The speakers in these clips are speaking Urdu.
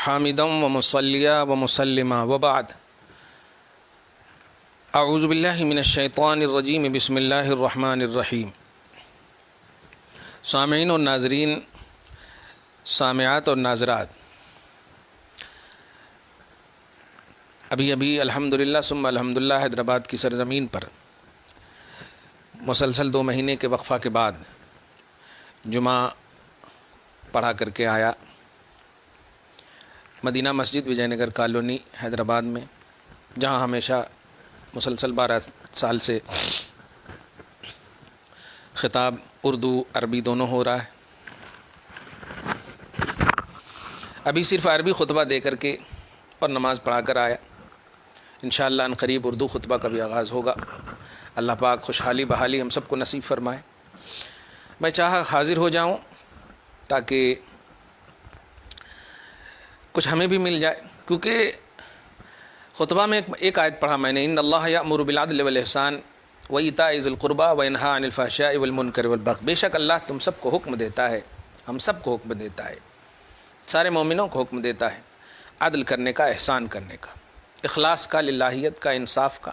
حامدا ومصلیا ومسلما وبعد اعوذ باللہ من الشیطان الرجیم بسم اللہ الرحمن الرحیم۔ سامعین اور ناظرین، سامعات اور ناظرات، ابھی الحمدللہ ثم الحمدللہ حیدرآباد کی سرزمین پر مسلسل 2 مہینے کے وقفہ کے بعد جمعہ پڑھا کر کے آیا مدینہ مسجد وجے نگر کالونی حیدرآباد میں، جہاں ہمیشہ مسلسل 12 سال سے خطاب اردو عربی دونوں ہو رہا ہے۔ ابھی صرف عربی خطبہ دے کر کے اور نماز پڑھا کر آیا۔ انشاءاللہ ان قریب اردو خطبہ کا بھی آغاز ہوگا۔ اللہ پاک خوشحالی بحالی ہم سب کو نصیب فرمائے۔ میں چاہا حاضر ہو جاؤں تاکہ کچھ ہمیں بھی مل جائے، کیونکہ خطبہ میں ایک آیت پڑھا میں نے، ان اللہ یأمر بالعدل والاحسان وایتاء ذی القربی وینہی عن الفحشاء والمنکر والبغی۔ بے شک اللہ تم سب کو حکم دیتا ہے، ہم سب کو حکم دیتا ہے، سارے مومنوں کو حکم دیتا ہے عدل کرنے کا، احسان کرنے کا، اخلاص کا، للہیت کا، انصاف کا،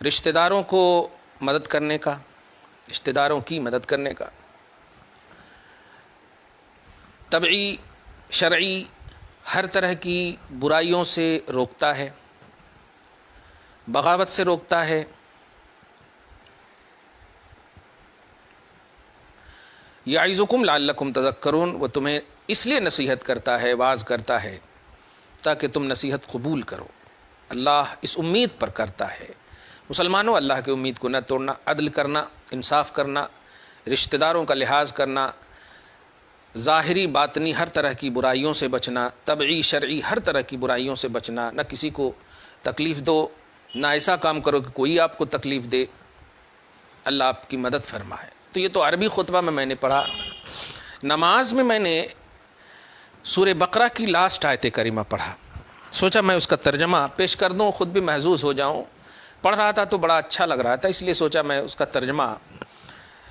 رشتہ داروں کو مدد کرنے کا، رشتہ داروں کی مدد کرنے کا، طبعی شرعی ہر طرح کی برائیوں سے روکتا ہے، بغاوت سے روکتا ہے، یعظکم لعلکم تذکرون، وہ تمہیں اس لیے نصیحت کرتا ہے، واعظ کرتا ہے تاکہ تم نصیحت قبول کرو۔ اللہ اس امید پر کرتا ہے، مسلمانوں اللہ کی امید کو نہ توڑنا، عدل کرنا، انصاف کرنا، رشتہ داروں کا لحاظ کرنا، ظاہری باطنی ہر طرح کی برائیوں سے بچنا، طبعی شرعی ہر طرح کی برائیوں سے بچنا، نہ کسی کو تکلیف دو، نہ ایسا کام کرو کہ کوئی آپ کو تکلیف دے، اللہ آپ کی مدد فرمائے۔ تو یہ تو عربی خطبہ میں نے پڑھا۔ نماز میں میں نے سورہ بقرہ کی لاسٹ آیت کریمہ پڑھا، سوچا میں اس کا ترجمہ پیش کر دوں، خود بھی محظوظ ہو جاؤں۔ پڑھ رہا تھا تو بڑا اچھا لگ رہا تھا، اس لیے سوچا میں اس کا ترجمہ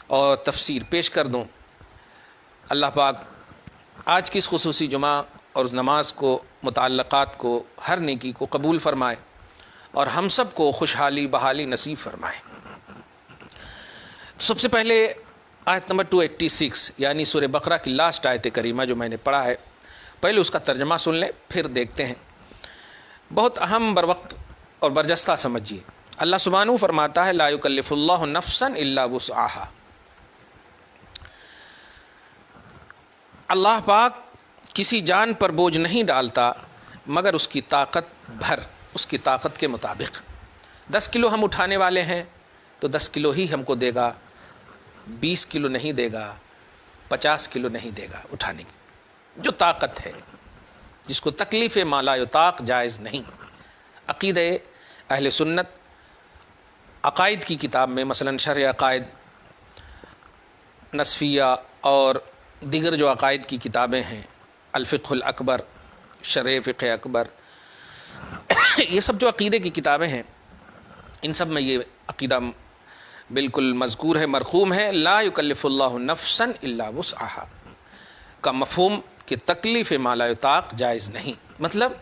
اور تفسیر پیش کر دوں۔ اللہ پاک آج کی اس خصوصی جمعہ اور نماز کو، متعلقات کو، ہر نیکی کو قبول فرمائے اور ہم سب کو خوشحالی بحالی نصیب فرمائے۔ سب سے پہلے آیت نمبر 286 یعنی سورہ بقرہ کی لاسٹ آیت کریمہ جو میں نے پڑھا ہے، پہلے اس کا ترجمہ سن لیں، پھر دیکھتے ہیں۔ بہت اہم بروقت اور برجستہ سمجھیے۔ اللہ سبحانہ فرماتا ہے لا یکلف اللہ نفسا الا وسعها۔ اللہ پاک کسی جان پر بوجھ نہیں ڈالتا مگر اس کی طاقت بھر، اس کی طاقت کے مطابق۔ 10 کلو ہم اٹھانے والے ہیں تو 10 کلو ہی ہم کو دے گا، 20 کلو نہیں دے گا، 50 کلو نہیں دے گا اٹھانے کی جو طاقت ہے، جس کو تکلیف ما لا یطاق جائز نہیں۔ عقیدہ اہل سنت عقائد کی کتاب میں، مثلا شرح عقائد نصفیہ اور دیگر جو عقائد کی کتابیں ہیں، الفقہ الاکبر، شرح فقہ اکبر، یہ سب جو عقیدے کی کتابیں ہیں، ان سب میں یہ عقیدہ بالکل مذکور ہے، مرقوم ہے، لا یکلف اللہ نفسا الا وسعها کا مفہوم کہ تکلیف ما لا یطاق جائز نہیں، مطلب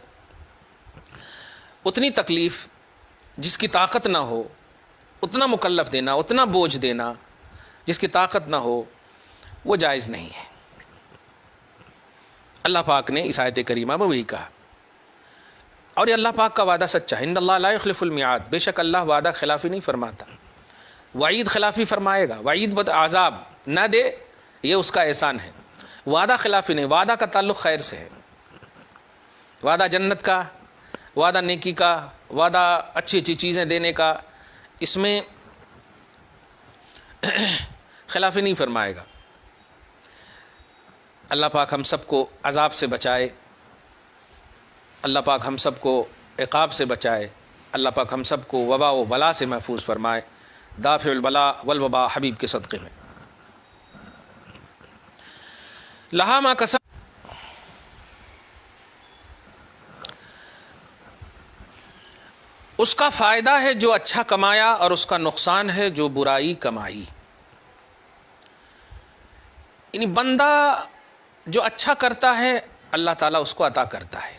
اتنی تکلیف جس کی طاقت نہ ہو، اتنا مکلف دینا، اتنا بوجھ دینا جس کی طاقت نہ ہو، وہ جائز نہیں ہے۔ اللہ پاک نے اس آیت کریمہ میں وہی کہا، اور یہ اللہ پاک کا وعدہ سچا ہے، ان اللہ لا یخلف المیعاد، بے شک اللہ وعدہ خلافی نہیں فرماتا، وعید خلافی فرمائے گا، وعید بد عذاب نہ دے، یہ اس کا احسان ہے، وعدہ خلافی نہیں۔ وعدہ کا تعلق خیر سے ہے، وعدہ جنت کا، وعدہ نیکی کا، وعدہ اچھی اچھی چیزیں دینے کا، اس میں خلافی نہیں فرمائے گا۔ اللہ پاک ہم سب کو عذاب سے بچائے، اللہ پاک ہم سب کو عقاب سے بچائے، اللہ پاک ہم سب کو وبا و بلا سے محفوظ فرمائے، دافع البلا والوبا حبیب کے صدقے میں۔ لہا ما کسب، اس کا فائدہ ہے جو اچھا کمایا اور اس کا نقصان ہے جو برائی کمائی۔ یعنی بندہ جو اچھا کرتا ہے اللہ تعالیٰ اس کو عطا کرتا ہے،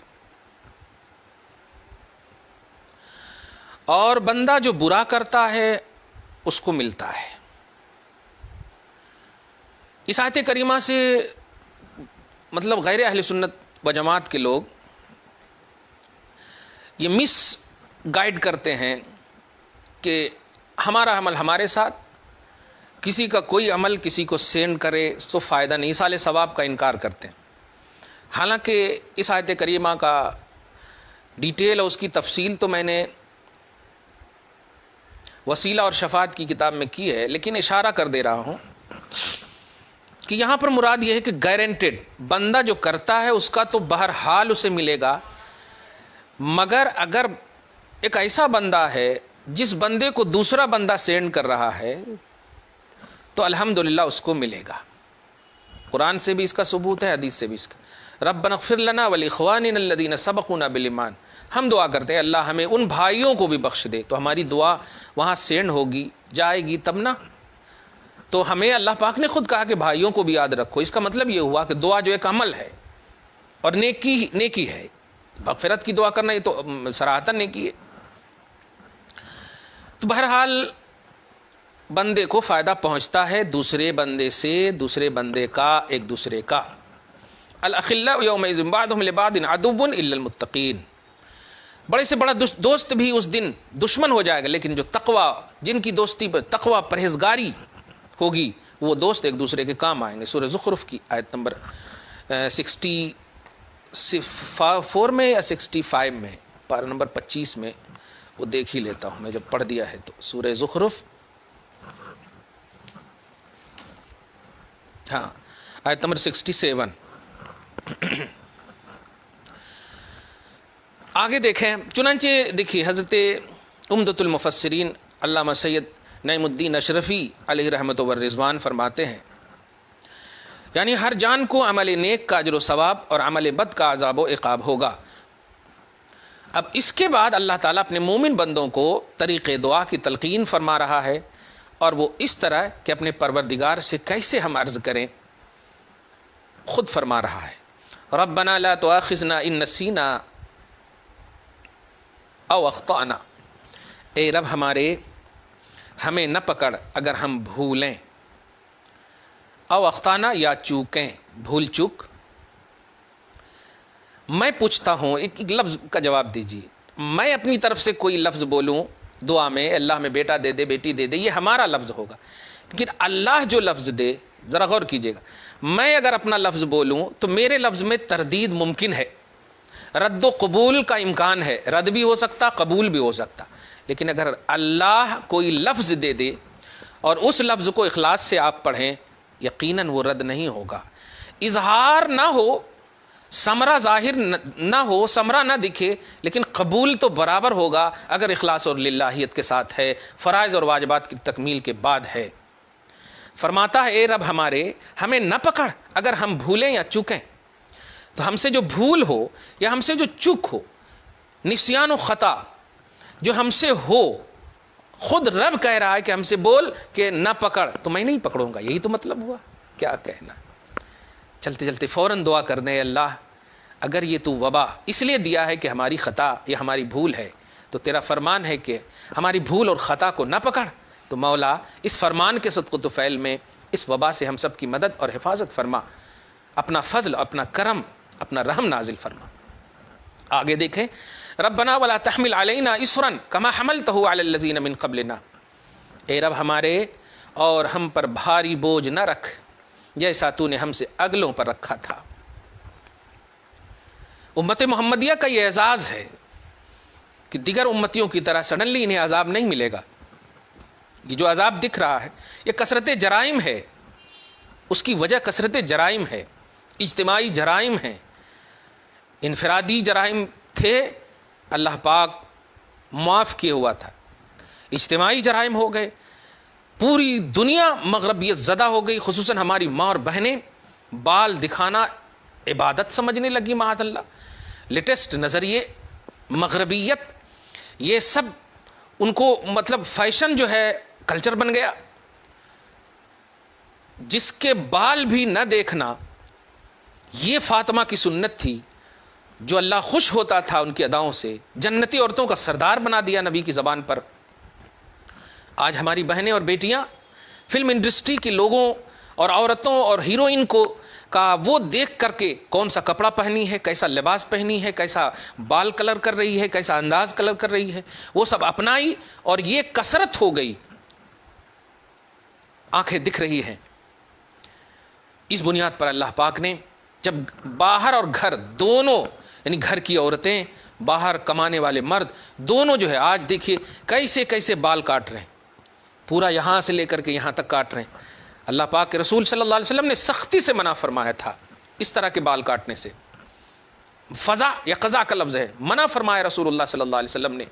اور بندہ جو برا کرتا ہے اس کو ملتا ہے۔ اس آیت کریمہ سے مطلب غیر اہل سنت و جماعت کے لوگ یہ مس گائیڈ کرتے ہیں کہ ہمارا عمل ہمارے ساتھ، کسی کا کوئی عمل کسی کو سینڈ کرے تو فائدہ نہیں، ایصال ثواب کا انکار کرتے ہیں۔ حالانکہ اس آیت کریمہ کا ڈیٹیل اور اس کی تفصیل تو میں نے وسیلہ اور شفاعت کی کتاب میں کی ہے، لیکن اشارہ کر دے رہا ہوں کہ یہاں پر مراد یہ ہے کہ گارنٹیڈ بندہ جو کرتا ہے اس کا تو بہرحال اسے ملے گا، مگر اگر ایک ایسا بندہ ہے جس بندے کو دوسرا بندہ سینڈ کر رہا ہے تو الحمدللہ اس کو ملے گا۔ قرآن سے بھی اس کا ثبوت ہے، حدیث سے بھی اس کا۔ ربنا اغفر لنا ولاخواننا الذین سبقونا بالایمان، ہم دعا کرتے ہیں اللہ ہمیں ان بھائیوں کو بھی بخش دے، تو ہماری دعا وہاں سینڈ ہوگی جائے گی تب نا۔ تو ہمیں اللہ پاک نے خود کہا کہ بھائیوں کو بھی یاد رکھو، اس کا مطلب یہ ہوا کہ دعا جو ایک عمل ہے اور نیکی ہے، مغفرت کی دعا کرنا یہ تو صراحتاً نیکی ہے۔ تو بہرحال بندے کو فائدہ پہنچتا ہے دوسرے بندے سے، دوسرے بندے کا، ایک دوسرے کا۔ الاخلاء یومئذ بعضهم لبعض عدو الا المتقین، بڑے سے بڑا دوست بھی اس دن دشمن ہو جائے گا، لیکن جو تقوی، جن کی دوستی پر تقوی پرہیزگاری ہوگی، وہ دوست ایک دوسرے کے کام آئیں گے۔ سورہ زخرف کی آیت نمبر 64 میں یا 65 میں، پارہ نمبر 25 میں، وہ دیکھ ہی لیتا ہوں میں جب پڑھ دیا ہے تو۔ سورہ زخرف، ہاں، آیت نمبر 67۔ آگے دیکھیں، چنانچہ دیکھیے حضرت عمدۃ المفسرین علامہ سید نعیم الدین اشرفی علیہ رحمۃ والرضوان فرماتے ہیں، یعنی ہر جان کو عمل نیک کا اجر و ثواب اور عمل بد کا عذاب و عقاب ہوگا۔ اب اس کے بعد اللہ تعالیٰ اپنے مومن بندوں کو طریق دعا کی تلقین فرما رہا ہے، اور وہ اس طرح کہ اپنے پروردگار سے کیسے ہم عرض کریں، خود فرما رہا ہے ربنا لا تؤاخذنا ان نسینا او اخطأنا، اے رب ہمارے ہمیں نہ پکڑ اگر ہم بھولیں، او اخطانا یا چوکیں، بھول چوک۔ میں پوچھتا ہوں، ایک لفظ کا جواب دیجیے، میں اپنی طرف سے کوئی لفظ بولوں دعا میں، اللہ میں بیٹا دے دے، بیٹی دے دے، یہ ہمارا لفظ ہوگا، لیکن اللہ جو لفظ دے، ذرا غور کیجیے گا، میں اگر اپنا لفظ بولوں تو میرے لفظ میں تردید ممکن ہے، رد و قبول کا امکان ہے، رد بھی ہو سکتا، قبول بھی ہو سکتا، لیکن اگر اللہ کوئی لفظ دے دے اور اس لفظ کو اخلاص سے آپ پڑھیں، یقیناً وہ رد نہیں ہوگا۔ اظہار نہ ہو، ثمرہ ظاہر نہ ہو، ثمرہ نہ دکھے، لیکن قبول تو برابر ہوگا اگر اخلاص اور للہیت کے ساتھ ہے، فرائض اور واجبات کی تکمیل کے بعد ہے۔ فرماتا ہے اے رب ہمارے ہمیں نہ پکڑ اگر ہم بھولیں یا چوکیں۔ تو ہم سے جو بھول ہو یا ہم سے جو چوک ہو، نسیان و خطا جو ہم سے ہو، خود رب کہہ رہا ہے کہ ہم سے بول کہ نہ پکڑ تو میں نہیں پکڑوں گا، یہی تو مطلب ہوا، کیا کہنا۔ چلتے چلتے فوراً دعا کر دیں، اللہ اگر یہ تو وبا اس لیے دیا ہے کہ ہماری خطا یا ہماری بھول ہے، تو تیرا فرمان ہے کہ ہماری بھول اور خطا کو نہ پکڑ، تو مولا اس فرمان کے صدق و طفیل میں اس وبا سے ہم سب کی مدد اور حفاظت فرما، اپنا فضل، اپنا کرم، اپنا رحم نازل فرما۔ آگے دیکھیں، ربنا ولا تحمل علینا اسرا کما حملتہ علی الذین من قبلنا، اے رب ہمارے اور ہم پر بھاری بوجھ نہ رکھ جیسا تو نے ہم سے اگلوں پر رکھا تھا۔ امت محمدیہ کا یہ اعزاز ہے کہ دیگر امتیوں کی طرح سڈنلی انہیں عذاب نہیں ملے گا۔ یہ جو عذاب دکھ رہا ہے یہ کثرت جرائم ہے، اس کی وجہ کثرت جرائم ہے، اجتماعی جرائم ہیں، انفرادی جرائم تھے اللہ پاک معاف کیے ہوا تھا، اجتماعی جرائم ہو گئے، پوری دنیا مغربیت زدہ ہو گئی، خصوصاً ہماری ماں اور بہنیں بال دکھانا عبادت سمجھنے لگی، معاذ اللہ، لیٹسٹ نظریے، مغربیت، یہ سب ان کو مطلب فیشن جو ہے کلچر بن گیا۔ جس کے بال بھی نہ دیکھنا یہ فاطمہ کی سنت تھی جو اللہ خوش ہوتا تھا ان کی اداؤں سے، جنتی عورتوں کا سردار بنا دیا نبی کی زبان پر۔ آج ہماری بہنیں اور بیٹیاں فلم انڈسٹری کے لوگوں اور عورتوں اور ہیروئن کو کا وہ دیکھ کر کے کون سا کپڑا پہنی ہے، کیسا لباس پہنی ہے، کیسا بال کلر کر رہی ہے، کیسا انداز کلر کر رہی ہے، وہ سب اپنائی اور یہ کثرت ہو گئی، آنکھیں دکھ رہی ہیں۔ اس بنیاد پر اللہ پاک نے جب باہر اور گھر دونوں، یعنی گھر کی عورتیں، باہر کمانے والے مرد دونوں جو ہے، آج دیکھیے کیسے کیسے بال کاٹ رہے ہیں، پورا یہاں سے لے کر کے یہاں تک کاٹ رہے ہیں۔ اللہ پاک کے رسول صلی اللہ علیہ وسلم نے سختی سے منع فرمایا تھا اس طرح کے بال کاٹنے سے۔ فضا یا قضا کا لفظ ہے، منع فرمایا رسول اللہ صلی اللہ علیہ وسلم نے،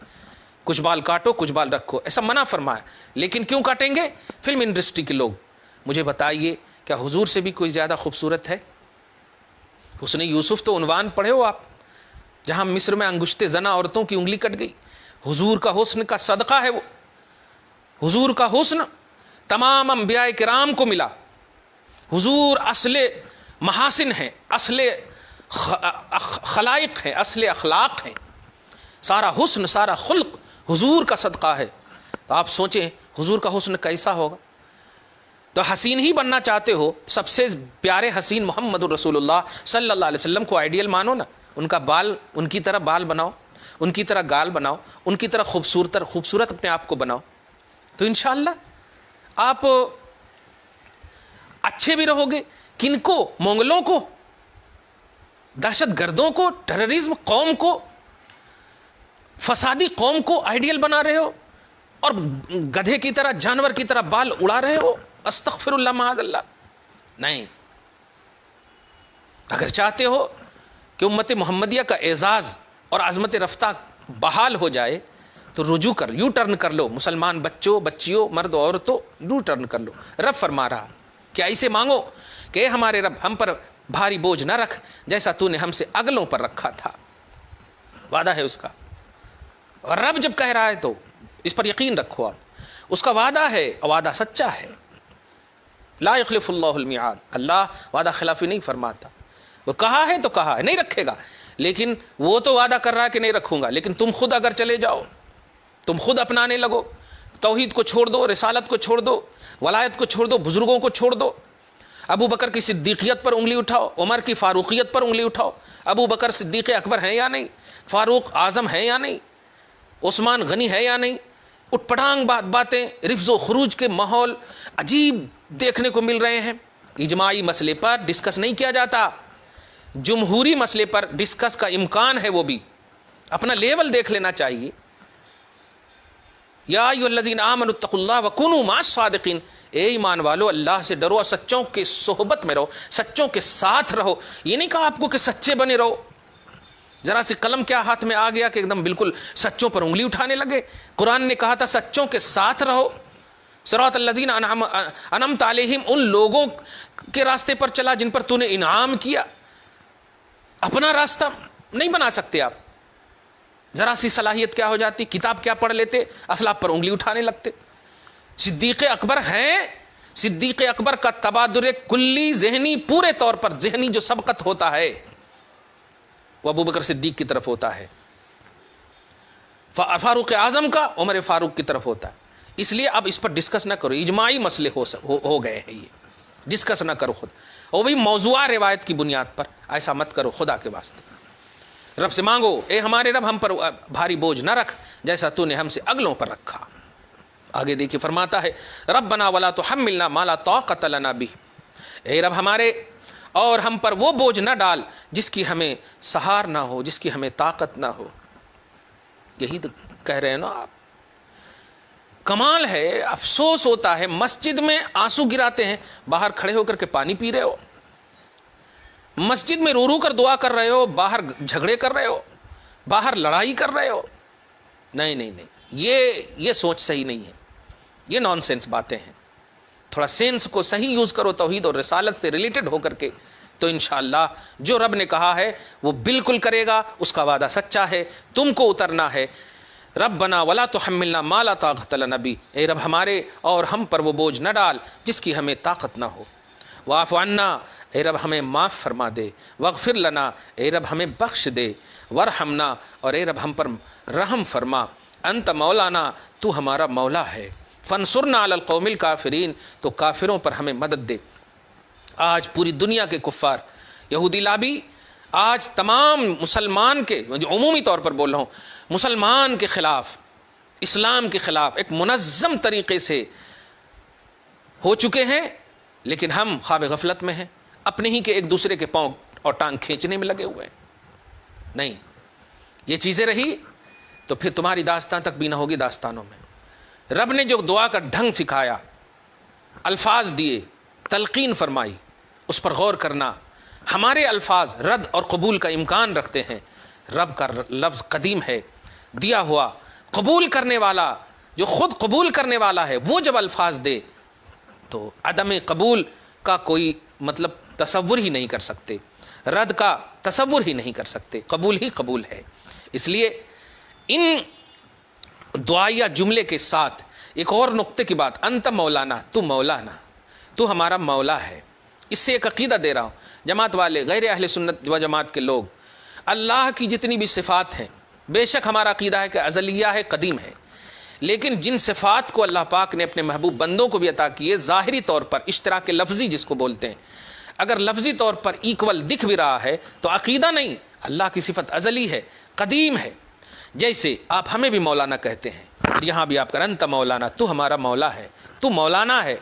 کچھ بال کاٹو کچھ بال رکھو، ایسا منع فرمایا۔ لیکن کیوں کاٹیں گے؟ فلم انڈسٹری کے لوگ۔ مجھے بتائیے کیا حضور سے بھی کوئی زیادہ خوبصورت ہے؟ حسن یوسف تو عنوان پڑھے ہو آپ، جہاں مصر میں انگشت زنا عورتوں کی انگلی کٹ گئی، حضور کا حسن کا صدقہ ہے وہ۔ حضور کا حسن تمام انبیاء کرام کو ملا، حضور اصل محاسن ہیں، اصل خلائق ہیں، اصل اخلاق ہیں، سارا حسن سارا خلق حضور کا صدقہ ہے۔ تو آپ سوچیں حضور کا حسن کیسا ہوگا؟ تو حسین ہی بننا چاہتے ہو، سب سے پیارے حسین محمد رسول اللہ صلی اللہ علیہ وسلم کو آئیڈیل مانو نا، ان کا بال، ان کی طرح بال بناؤ، ان کی طرح گال بناؤ، ان کی طرح خوبصورت اپنے آپ کو بناؤ، تو انشاءاللہ آپ اچھے بھی رہو گے۔ کن کو؟ مونگلوں کو، دہشت گردوں کو، ٹیررزم قوم کو، فسادی قوم کو آئیڈیل بنا رہے ہو، اور گدھے کی طرح جانور کی طرح بال اڑا رہے ہو۔ استغفر اللہ معاذ اللہ۔ نہیں، اگر چاہتے ہو کہ امت محمدیہ کا اعزاز اور عظمت رفتہ بحال ہو جائے تو رجوع کر، یو ٹرن کر لو، مسلمان بچوں بچیوں مرد عورتوں، یو ٹرن کر لو۔ رب فرما رہا کہ ایسے مانگو کہ اے ہمارے رب ہم پر بھاری بوجھ نہ رکھ جیسا تو نے ہم سے اگلوں پر رکھا تھا۔ وعدہ ہے اس کا، اور رب جب کہہ رہا ہے تو اس پر یقین رکھو آپ، اس کا وعدہ ہے اور وعدہ سچا ہے۔ لا یخلف اللہ المیعاد، اللہ وعدہ خلافی نہیں فرماتا۔ وہ کہا ہے تو کہا ہے، نہیں رکھے گا، لیکن وہ تو وعدہ کر رہا ہے کہ نہیں رکھوں گا، لیکن تم خود اگر چلے جاؤ، تم خود اپنانے لگو، توحید کو چھوڑ دو، رسالت کو چھوڑ دو، ولایت کو چھوڑ دو، بزرگوں کو چھوڑ دو، ابو بکر کی صدیقیت پر انگلی اٹھاؤ، عمر کی فاروقیت پر انگلی اٹھاؤ، ابو بکر صدیق اکبر ہیں یا نہیں، فاروق اعظم ہیں یا نہیں، عثمان غنی ہے یا نہیں، اٹھ پٹانگ باتیں، رفض و خروج کے ماحول عجیب دیکھنے کو مل رہے ہیں۔ اجماعی مسئلے پر ڈسکس نہیں کیا جاتا، جمہوری مسئلے پر ڈسکس کا امکان ہے، وہ بھی اپنا لیول دیکھ لینا چاہیے۔ یا ایھا الذین آمنوا اتقوا اللہ وکونوا مع الصادقین، اے ایمان والو اللہ سے ڈرو اور سچوں کے صحبت میں رہو، سچوں کے ساتھ رہو۔ یہ نہیں کہا آپ کو کہ سچے بنے رہو، ذرا سی قلم کیا ہاتھ میں آ گیا کہ ایک دم بالکل سچوں پر انگلی اٹھانے لگے۔ قرآن نے کہا تھا سچوں کے ساتھ رہو۔ صراط الذین انعمت علیہم، ان لوگوں کے راستے پر چلا جن پر تو نے انعام کیا۔ اپنا راستہ نہیں بنا سکتے آپ، ذرا سی صلاحیت کیا ہو جاتی، کتاب کیا پڑھ لیتے، اسلاف پر انگلی اٹھانے لگتے۔ صدیق اکبر ہیں، صدیق اکبر کا تبادر کلی ذہنی، پورے طور پر ذہنی جو سبقت ہوتا ہے وہ ابو بکر صدیق کی طرف ہوتا ہے، فاروق اعظم کا عمر فاروق کی طرف ہوتا ہے۔ اس لیے اب اس پر ڈسکس نہ کرو، اجماعی مسئلے ہو گئے ہیں، یہ ڈسکس نہ کرو خود، اور بھی موضوع روایت کی بنیاد پر ایسا مت کرو خدا کے واسطے۔ رب سے مانگو اے ہمارے رب ہم پر بھاری بوجھ نہ رکھ جیسا تو نے ہم سے اگلوں پر رکھا۔ آگے دیکھیے فرماتا ہے ربنا ولا تحملنا ما لا طاقت لنا به، اے رب ہمارے اور ہم پر وہ بوجھ نہ ڈال جس کی ہمیں سہار نہ ہو، جس کی ہمیں طاقت نہ ہو۔ یہی تو کہہ رہے ہیں نا آپ۔ کمال ہے، افسوس ہوتا ہے، مسجد میں آنسو گراتے ہیں، باہر کھڑے ہو کر کے پانی پی رہے ہو، مسجد میں رو رو کر دعا کر رہے ہو، باہر جھگڑے کر رہے ہو، باہر لڑائی کر رہے ہو۔ نہیں نہیں نہیں، یہ سوچ صحیح نہیں ہے، یہ نان سینس باتیں ہیں۔ تھوڑا سینس کو صحیح یوز کرو، توحید اور رسالت سے ریلیٹڈ ہو کر کے، تو انشاءاللہ جو رب نے کہا ہے وہ بالکل کرے گا، اس کا وعدہ سچا ہے، تم کو اترنا ہے۔ ربنا ولا تحملنا ما لا طاقت لنا به، اے رب ہمارے اور ہم پر وہ بوجھ نہ ڈال جس کی ہمیں طاقت نہ ہو۔ واعف عنا اے رب ہمیں معاف فرما دے، واغفر لنا اے رب ہمیں بخش دے، ورحمنا اور اے رب ہم پر رحم فرما، انت مولانا تو ہمارا مولا ہے، فانصرنا علی القوم الکافرین تو کافروں پر ہمیں مدد دے۔ آج پوری دنیا کے کفار، یہودی لابی آج تمام مسلمان کے، عمومی طور پر بول رہا ہوں، مسلمان کے خلاف، اسلام کے خلاف ایک منظم طریقے سے ہو چکے ہیں، لیکن ہم خواب غفلت میں ہیں، اپنے ہی کے ایک دوسرے کے پاؤں اور ٹانگ کھینچنے میں لگے ہوئے ہیں۔ نہیں، یہ چیزیں رہی تو پھر تمہاری داستان تک بھی نہ ہوگی داستانوں میں۔ رب نے جو دعا کا ڈھنگ سکھایا، الفاظ دیے، تلقین فرمائی، اس پر غور کرنا۔ ہمارے الفاظ رد اور قبول کا امکان رکھتے ہیں، رب کا لفظ قدیم ہے، دیا ہوا، قبول کرنے والا، جو خود قبول کرنے والا ہے وہ جب الفاظ دے تو عدم قبول کا کوئی مطلب تصور ہی نہیں کر سکتے، رد کا تصور ہی نہیں کر سکتے، قبول ہی قبول ہے۔ اس لیے ان دعائیہ جملے کے ساتھ ایک اور نقطے کی بات، انت مولانا تو مولانا، تو ہمارا مولا ہے۔ اس سے ایک عقیدہ دے رہا ہوں، جماعت والے، غیر اہل سنت و جماعت کے لوگ، اللہ کی جتنی بھی صفات ہیں، بے شک ہمارا عقیدہ ہے کہ ازلیہ ہے، قدیم ہے، لیکن جن صفات کو اللہ پاک نے اپنے محبوب بندوں کو بھی عطا کیے، ظاہری طور پر اشتراک لفظی جس کو بولتے ہیں، اگر لفظی طور پر ایکول دکھ بھی رہا ہے تو عقیدہ نہیں، اللہ کی صفت ازلی ہے، قدیم ہے۔ جیسے آپ ہمیں بھی مولانا کہتے ہیں، یہاں بھی آپ کا انت مولانا تو ہمارا مولا ہے، تو مولانا ہے۔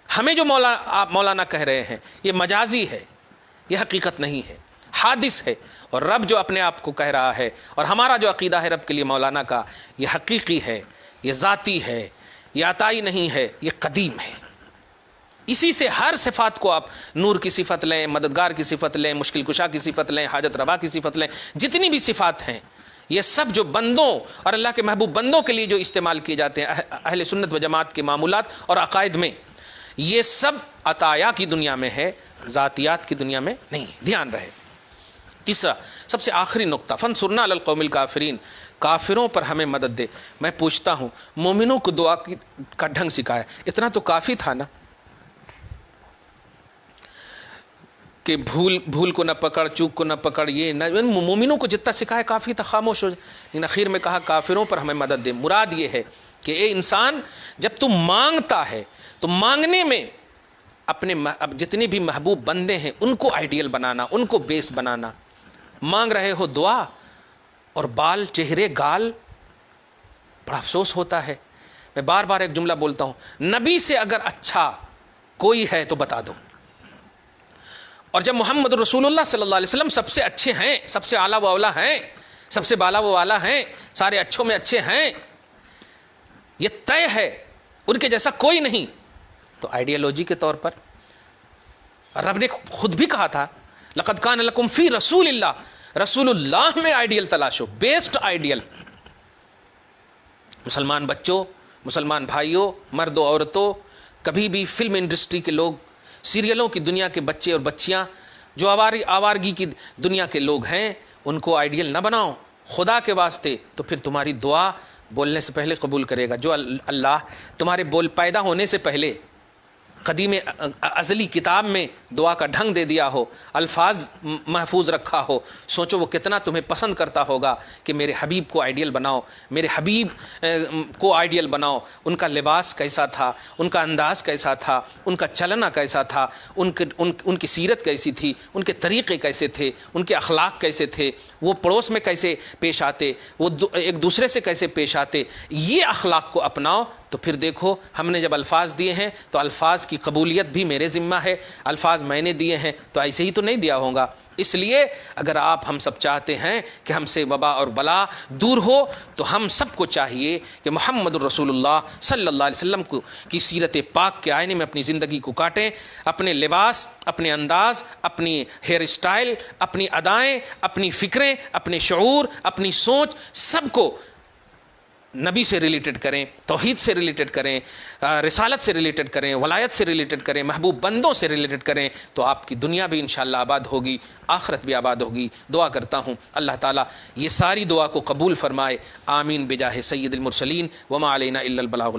ہمیں جو آپ مولانا کہہ رہے ہیں یہ مجازی ہے، یہ حقیقت نہیں ہے، حادث ہے، اور رب جو اپنے آپ کو کہہ رہا ہے اور ہمارا جو عقیدہ ہے رب کے لیے مولانا کا، یہ حقیقی ہے، یہ ذاتی ہے، یہ عطائی نہیں ہے، یہ قدیم ہے۔ اسی سے ہر صفات کو آپ نور کی صفت لیں، مددگار کی صفت لیں، مشکل کشا کی صفت لیں، حاجت روا کی صفت لیں، جتنی بھی صفات ہیں یہ سب جو بندوں اور اللہ کے محبوب بندوں کے لیے جو استعمال کیے جاتے ہیں اہل سنت و جماعت کے معمولات اور عقائد میں، یہ سب عطایا کی دنیا میں ہے، ذاتیات کی دنیا میں نہیں، دھیان رہے۔ تیسرا سب سے آخری نقطہ، فانصرنا علی القوم الکافرین، کافروں پر ہمیں مدد دے۔ میں پوچھتا ہوں، مومنوں کو دعا کا ڈھنگ سکھایا، اتنا تو کافی تھا نا کہ بھول کو نہ پکڑ، چوک کو نہ پکڑ، یہ نہ، مومنوں کو جتنا سکھایا کافی تھا، خاموش ہو جائے۔ لیکن اخیر میں کہا کافروں پر ہمیں مدد دے۔ مراد یہ ہے کہ اے انسان، جب تم مانگتا ہے تو مانگنے میں اپنے جتنے بھی محبوب بندے ہیں ان کو آئیڈیل بنانا، ان کو بیس بنانا۔ مانگ رہے ہو دعا اور بال، چہرے، گال، بڑا افسوس ہوتا ہے۔ میں بار بار ایک جملہ بولتا ہوں، نبی سے اگر اچھا کوئی ہے تو بتا دو، اور جب محمد رسول اللہ صلی اللہ علیہ وسلم سب سے اچھے ہیں، سب سے اعلیٰ و اولیٰ ہیں، سب سے بالا و والا ہیں، سارے اچھوں میں اچھے ہیں، یہ طے ہے، ان کے جیسا کوئی نہیں، تو آئیڈیالوجی کے طور پر رب نے خود بھی کہا تھا، لقد کان لکم فی رسول اللہ، رسول اللہ میں آئیڈیل تلاشو، بیسٹ آئیڈیل۔ مسلمان بچوں، مسلمان بھائیوں، مردوں، عورتوں، کبھی بھی فلم انڈسٹری کے لوگ، سیریلوں کی دنیا کے بچے اور بچیاں، جو آوارگی کی دنیا کے لوگ ہیں، ان کو آئیڈیل نہ بناؤ خدا کے واسطے، تو پھر تمہاری دعا بولنے سے پہلے قبول کرے گا۔ جو اللہ تمہارے بول پیدا ہونے سے پہلے قدیم ازلی کتاب میں دعا کا ڈھنگ دے دیا ہو، الفاظ محفوظ رکھا ہو، سوچو وہ کتنا تمہیں پسند کرتا ہوگا کہ میرے حبیب کو آئیڈیل بناؤ، میرے حبیب کو آئیڈیل بناؤ۔ ان کا لباس کیسا تھا، ان کا انداز کیسا تھا، ان کا چلنا کیسا تھا، ان کی سیرت کیسی تھی، ان کے طریقے کیسے تھے، ان کے اخلاق کیسے تھے، وہ پڑوس میں کیسے پیش آتے، وہ ایک دوسرے سے کیسے پیش آتے، یہ اخلاق کو اپناؤ۔ تو پھر دیکھو، ہم نے جب الفاظ دیے ہیں تو الفاظ کی قبولیت بھی میرے ذمہ ہے، الفاظ میں نے دیے ہیں تو ایسے ہی تو نہیں دیا ہوگا۔ اس لیے اگر آپ ہم سب چاہتے ہیں کہ ہم سے وبا اور بلا دور ہو، تو ہم سب کو چاہیے کہ محمد الرسول اللہ صلی اللہ علیہ وسلم کی سیرت پاک کے آئینے میں اپنی زندگی کو کاٹیں، اپنے لباس، اپنے انداز، اپنی ہیئر اسٹائل، اپنی ادائیں، اپنی فکریں، اپنے شعور، اپنی سوچ، سب کو نبی سے ریلیٹڈ کریں، توحید سے ریلیٹڈ کریں، رسالت سے ریلیٹڈ کریں، ولایت سے ریلیٹڈ کریں، محبوب بندوں سے ریلیٹڈ کریں، تو آپ کی دنیا بھی انشاءاللہ آباد ہوگی، آخرت بھی آباد ہوگی۔ دعا کرتا ہوں اللہ تعالیٰ یہ ساری دعا کو قبول فرمائے، آمین بجاہ سید المرسلین وما علینا الا البلاغ